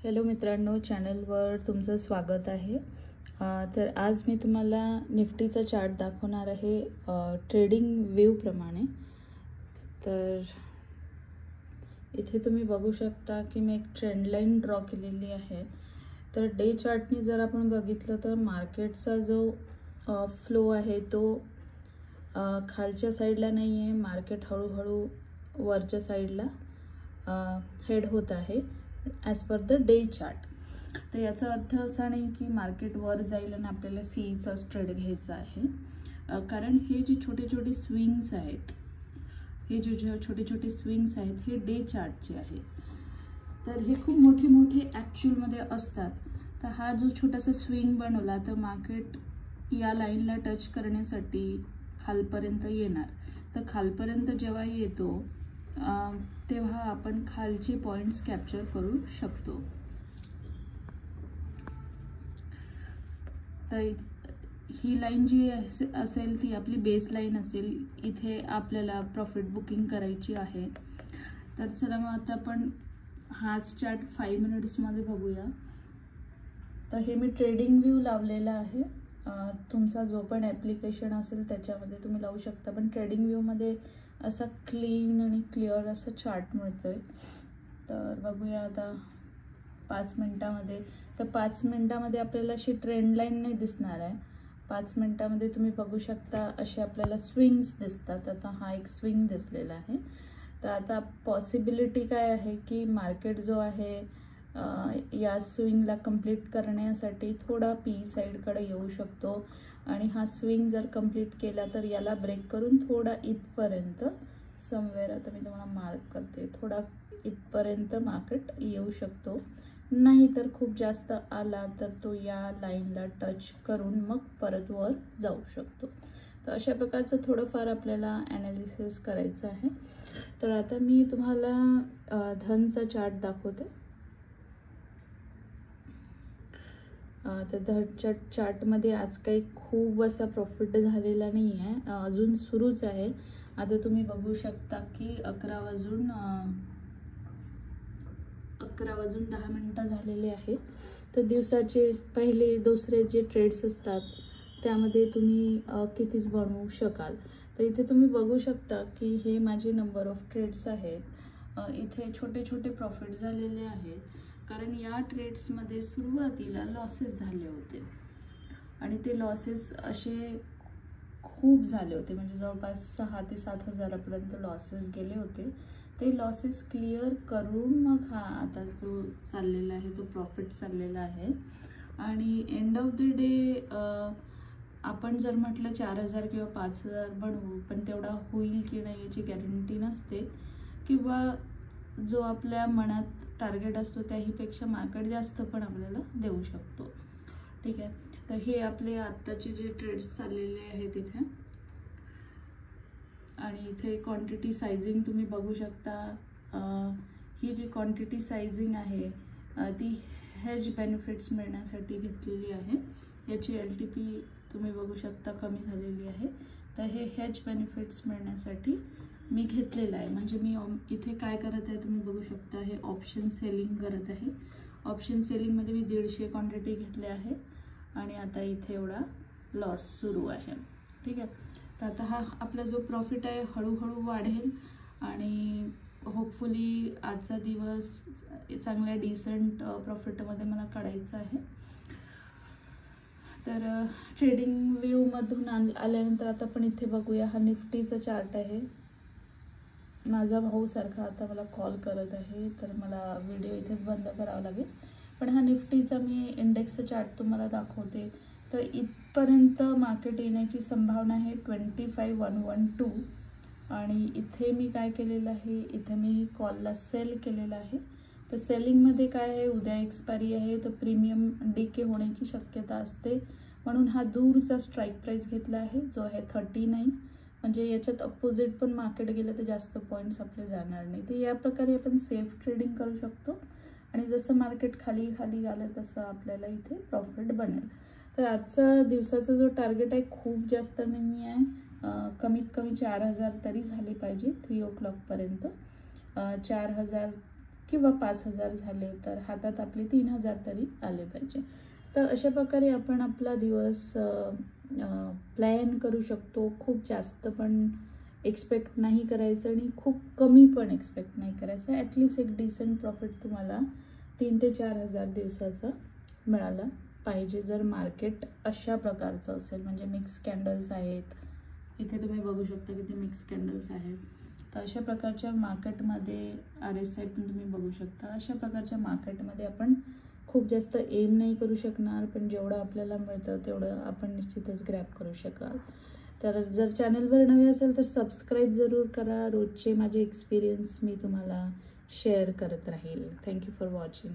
Hello मित्रांनो, चॅनलवर तुमचं स्वागत आहे। तर आज मी तुम्हाला निफ्टीचा चार्ट दाखवणार आहे ट्रेडिंग व्ह्यू प्रमाणे। तर इथे तुम्ही बघू शकता की मी एक ट्रेंड लाईन ड्रॉ केलेली आहे। तर डे चार्टनी जर आपण बघितलं तर मार्केटचा जो फ्लो आहे तो खालच्या साईडला नाही आहे, मार्केट हळूहळू वरच्या साईडला हेड होत आहे as per the day chart. तर याचा अर्थ असा नाही की मार्केट वर जाईल आणि आपल्याला सीईचाच ट्रेड घ्यायचा आहे, कारण हे जे छोटे छोटे स्विंग्स आहेत, हे जे छोटे छोटे स्विंग्स आहेत हे डे चार्टचे आहेत। तर हे खूप मोठे मोठे ॲक्च्युअलमध्ये असतात। तर हा जो छोटासा स्विंग बनवला तर मार्केट या लाईनला टच करण्यासाठी खालपर्यंत येणार। तर खालपर्यंत जेव्हा येतो तेव्हा आपण खालचे पॉइंट्स कॅप्चर करू शकतो। तर ही लाईन जी असेल ती आपली बेस लाईन असेल, इथे आपल्याला प्रॉफिट बुकिंग करायची आहे। तर चला मग आता आपण हाच चार्ट 5 मिनिट्समध्ये बघूया। तर हे मी ट्रेडिंग व्ह्यू लावलेला आहे, तुमचा जो पण ॲप्लिकेशन असेल त्याच्यामध्ये तुम्ही लावू शकता, पण ट्रेडिंग व्ह्यूमध्ये असा क्लीन आणि क्लिअर असा चार्ट मिळतोय। तर बघूया आता 5 मिनिटामध्ये। तर 5 मिनिटामध्ये आपल्याला अशी ट्रेंड लाईन नाही दिसणार आहे। 5 मिनिटामध्ये तुम्ही बघू शकता असे आपल्याला स्विंग्स दिसतात। आता हा एक स्विंग दिसलेला आहे। तर आता पॉसिबिलिटी काय आहे की मार्केट जो आहे या स्विंगला कंप्लीट करण्यासाठी थोडा पी साईडकडे येऊ शकतो आणि हा स्विंग जर कंप्लीट केला तर याला ब्रेक करून थोडा इथपर्यंत समवेअर, आता मी तुम्हाला मार्क करते, थोडा इथपर्यंत मार्केट येऊ शकतो। नाही तर खूप जास्त आला तर तो या लाईनला टच करून मग परत वर जाऊ शकतो। तर अशा प्रकारचं थोडंफार आपल्याला ॲनालिसिस करायचं आहे। तर आता मी तुम्हाला धनचा चार्ट दाखवते। तर धनच्या चार्टमध्ये आज काही खूप असा प्रॉफिट झालेला नाही आहे, अजून सुरूच आहे। आता तुम्ही बघू शकता की 11 वाजून 10 झालेले आहेत। तर दिवसाचे पहिले दुसरे जे ट्रेड्स असतात त्यामध्ये तुम्ही कितीच बनवू शकाल। तर इथे तुम्ही बघू शकता की हे माझे नंबर ऑफ ट्रेड्स आहेत। इथे छोटे छोटे प्रॉफिट झालेले आहेत, कारण या ट्रेड्समध्ये सुरुवातीला लॉसेस झाले होते आणि ते लॉसेस असे खूप झाले होते, म्हणजे जवळपास 6 ते 7 हजारापर्यंत लॉसेस गेले होते। ते लॉसेस क्लिअर करून मग हा आता जो चाललेला आहे तो प्रॉफिट चाललेला आहे। आणि एंड ऑफ द डे आपण जर म्हटलं 4000 किंवा 5000 बनवू, पण तेवढा होईल की नाही याची गॅरंटी नसते, किंवा जो आपल्या मनात टार्गेट असतो त्याहीपेक्षा मार्केट जास्त पण आपल्याला देऊ शकतो। ठीक आहे, तर हे आपले आत्ताचे जे ट्रेड्स चाललेले आहेत इथे, आणि इथे क्वांटिटी साइजिंग तुम्ही बघू शकता। ही जी क्वांटिटी साइजिंग आहे ती हेज बेनिफिट्स मिळण्यासाठी घेतलेली आहे। याची LTP तुम्ही बघू शकता कमी झालेली आहे। तर हे हेज बेनिफिट्स मिळण्यासाठी मी घेतलेलं आहे। म्हणजे मी इथे काय करत आहे तुम्ही बघू शकता, हे ऑप्शन सेलिंग करत आहे। ऑप्शन सेलिंगमध्ये मी 150 क्वांटिटी घेतले आहे आणि आता इथे एवढा लॉस सुरू आहे। ठीक आहे, तर आता हा आपला जो प्रॉफिट आहे हळूहळू वाढेल आणि होपफुली आजचा दिवस चांगल्या डिसेंट प्रॉफिटमध्ये मला काढायचा आहे। तर ट्रेडिंग व्ह्यूमधून आल्यानंतर आता आपण इथे बघूया, हा निफ्टीचा चार्ट आहे। माझा भाऊ सारखा आता मला कॉल करत आहे, तर मला व्हिडिओ इथेच बंद करावा लागेल। पण हा निफ्टीचा मी इंडेक्सचा चार्ट तुम्हाला दाखवते। तर इथपर्यंत मार्केट येण्याची संभावना आहे 25112। आणि इथे मी काय केलेलं आहे, इथे मी कॉलला सेल केलेला आहे। तर सेलिंगमध्ये काय आहे, उद्या एक्सपायरी आहे, तर प्रीमियम डीके होण्याची शक्यता असते, म्हणून हा दूरचा स्ट्राईक प्राईस घेतला आहे जो आहे 39। म्हणजे याच्यात अपोजिट पण मार्केट गेलं तर जास्त पॉईंट्स आपले जाणार नाही। तर या प्रकारे आपण सेफ ट्रेडिंग करू शकतो आणि जसं मार्केट खाली खाली आलं तसं आपल्याला इथे प्रॉफिट बनेल। तर आजचा दिवसाचा जो टार्गेट आहे खूप जास्त नाही आहे, कमीत कमी 4000 तरी झाले पाहिजे 3 o'clock पर्यंत। 4000 किंवा 5,000 झाले तर हातात आपले 3,000 तरी आले पाहिजे. तर अशा प्रकारे आपण आपला दिवस प्लॅन करू शकतो. खूप जास्त पण एक्सपेक्ट नाही करायचं आणि खूप कमी पण एक्सपेक्ट नाही करायचं. ॲटलिस्ट एक डिसेंट प्रॉफिट तुम्हाला 3,000 ते 4,000 दिवसाचं मिळालं पाहिजे जर मार्केट अशा प्रकारचं असेल. म्हणजे मिक्स कॅन्डल्स आहेत, इथे तुम्ही बघू शकता की ते मिक्स कॅन्डल्स आहेत. तर अशा प्रकारच्या मार्केटमध्ये RSI पण तुम्ही बघू शकता. अशा प्रकारच्या मार्केटमध्ये आपण खूप जास्त एम नाही करू शकणार, पण जेवढं आपल्याला मिळतं तेवढं आपण निश्चितच ग्रॅब करू शकाल. तर जर चॅनलवर नवे असेल तर सबस्क्राईब जरूर करा. रोजचे माझे एक्सपिरियन्स मी तुम्हाला शेअर करत राहील. Thank you for watching.